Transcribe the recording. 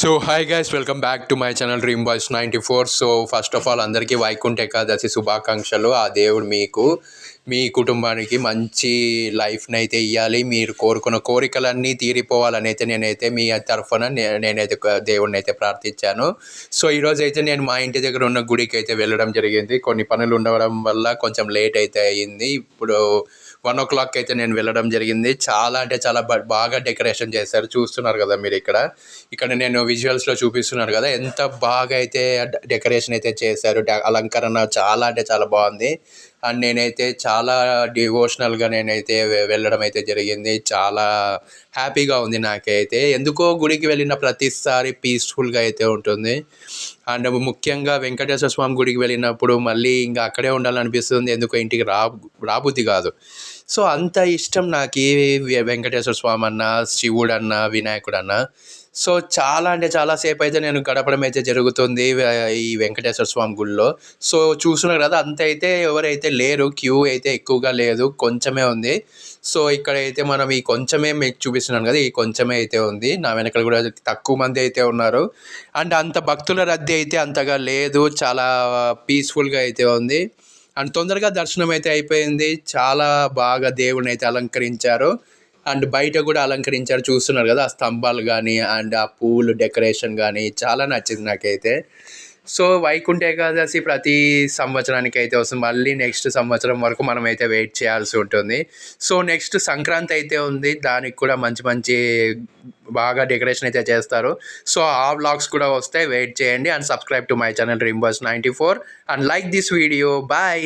So hi guys, welcome back to my channel dream boys 94. So first of all అందరికీ వైకుంఠ ఏకాదశి శుభాకాంక్షలు. ఆ దేవుడు మీకు మీ కుటుంబానికి మంచి లైఫ్ని అయితే ఇవ్వాలి, మీరు కోరుకున్న కోరికలన్నీ తీరిపోవాలని అయితే నేనైతే మీ తరఫున నేనైతే దేవుడిని అయితే ప్రార్థించాను. సో ఈరోజు అయితే నేను మా ఇంటి దగ్గర ఉన్న గుడికి అయితే వెళ్ళడం జరిగింది. కొన్ని పనులు ఉండడం వల్ల కొంచెం లేట్ అయితే అయ్యింది. ఇప్పుడు 1 o'clock అయితే నేను వెళ్ళడం జరిగింది. చాలా అంటే చాలా బాగా డెకరేషన్ చేశారు, చూస్తున్నారు కదా మీరు. ఇక్కడ నేను విజువల్స్లో చూపిస్తున్నాను కదా ఎంత బాగా అయితే డెకరేషన్ అయితే చేశారు. అలంకరణ చాలా అంటే చాలా బాగుంది. అండ్ నేనైతే చాలా డివోషనల్గా నేనైతే వెళ్ళడం అయితే జరిగింది. చాలా హ్యాపీగా ఉంది నాకైతే. ఎందుకో గుడికి వెళ్ళిన ప్రతిసారి పీస్ఫుల్గా అయితే ఉంటుంది. అండ్ ముఖ్యంగా వెంకటేశ్వర స్వామి గుడికి వెళ్ళినప్పుడు మళ్ళీ ఇంకా అక్కడే ఉండాలనిపిస్తుంది. ఎందుకో ఇంటికి రాబుద్ది కాదు. సో అంత ఇష్టం నాకు ఈ వెంకటేశ్వర స్వామి అన్న, శివుడు అన్న, వినాయకుడు అన్న. సో చాలా అంటే చాలాసేపు అయితే నేను గడపడం అయితే జరుగుతుంది ఈ వెంకటేశ్వర స్వామి గుడిలో. సో చూస్తున్నారు కదా, అంత అయితే ఎవరైతే లేరు, క్యూ అయితే ఎక్కువగా లేదు, కొంచెమే ఉంది. సో ఇక్కడైతే మనం ఈ కొంచెమే మీకు చూపిస్తున్నాను కదా, ఈ కొంచెమే అయితే ఉంది. నా వెనకాల కూడా తక్కువ మంది అయితే ఉన్నారు. అండ్ అంత భక్తుల రద్దీ అయితే అంతగా లేదు, చాలా పీస్ఫుల్గా అయితే ఉంది. అండ్ తొందరగా దర్శనం అయితే అయిపోయింది. చాలా బాగా దేవుడిని అయితే అలంకరించారు. అండ్ బయట కూడా అలంకరించారు, చూస్తున్నారు కదా. ఆ స్తంభాలు కానీ అండ్ ఆ పూలు డెకరేషన్ కానీ చాలా నచ్చింది నాకైతే. సో వైకుంఠ ఏకాదశి ప్రతి సంవత్సరానికి అయితే వస్తుంది. మళ్ళీ నెక్స్ట్ సంవత్సరం వరకు మనం అయితే వెయిట్ చేయాల్సి ఉంటుంది. సో నెక్స్ట్ సంక్రాంతి అయితే ఉంది, దానికి కూడా మంచి మంచి బాగా డెకరేషన్ అయితే చేస్తారు. సో ఆ వ్లాగ్స్ కూడా వస్తాయి, వెయిట్ చేయండి. And subscribe to my channel dream boys 94 and like this video. Bye.